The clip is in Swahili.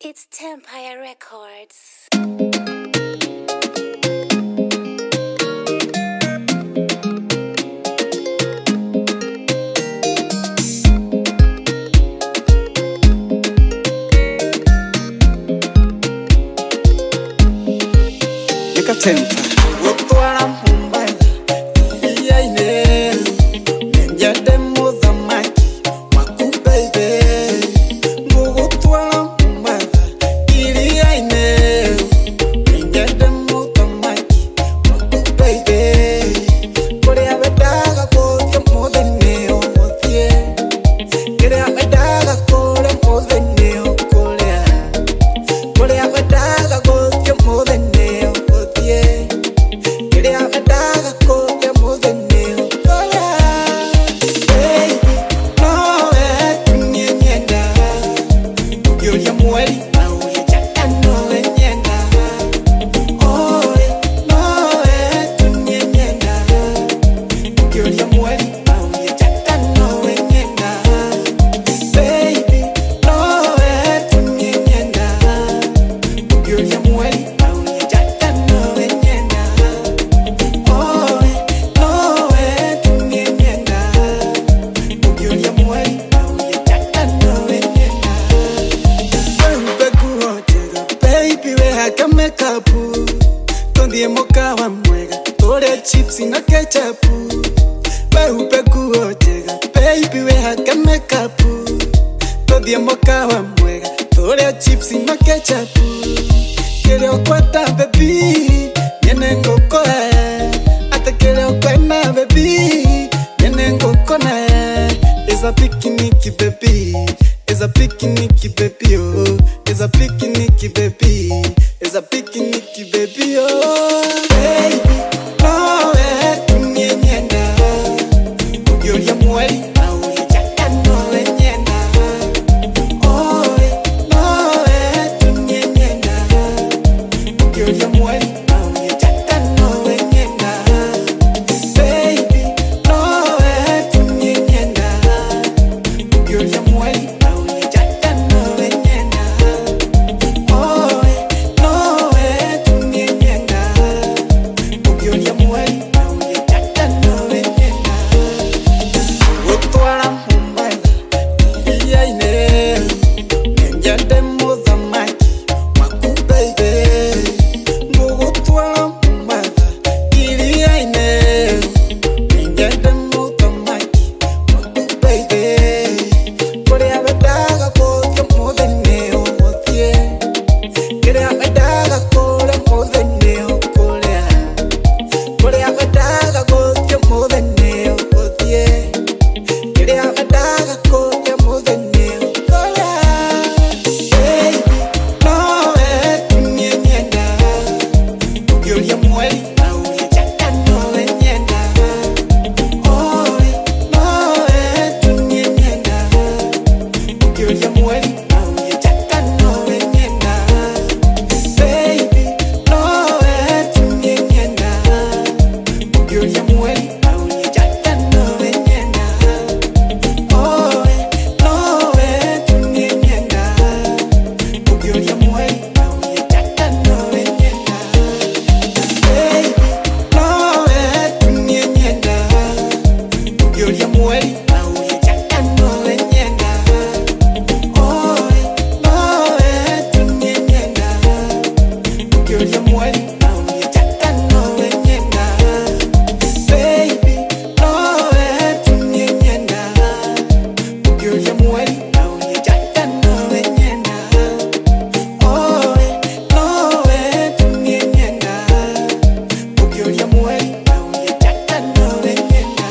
It's Tempire Records. Temper. Moka wa mwega tore chips na ketchup Baby kuojega baby we haka makeup Todie moka wa mwega tore chips na ketchup Kere okwata baby Nyenengo koe Ata kere okwena baby Nyenengo kona Is a picnic baby Is a picnic baby oh Is a picnic baby Is a picnic baby oh Baby, no tunyenda Uyoya mweli au yachaka no nyenda Oh, no tunyenda Uyoya mweli au yachaka no nyenda Baby, no tunyenda Uyoya mweli au yachaka no nyenda Oh, no tunyenda Uyoya mweli au yachaka no nyenda Utwala mumbaga Iya ine Njande mozamaki Waku baby Utwala mumbaga Iya ine Njande mozamaki Waku baby Kore abadaga kote modene omotie Kere abadaga kore modene okole Kore abadaga kote modene omotie Kere abadaga kote modene okole Baby, no tunyenda Uyoya mweli au yachaka no nyenda Oh, no tunyenda Uyoya mweli au yachaka no nyenda Baby, no tunyenda Uyoya mweli au yachaka no nyenda Oh, no tunyenda Uyoya mweli au yachaka no nyenda Baby, no tunyenda Uyoya mweli au yachaka no nyenda Oh, no tunyenda Uyoya mweli au yachaka no nyenda Baby, no tunyenda Uyoya mweli au yachaka no nyenda Oh, no tunyenda Uyoya mweli au yachaka no nyenda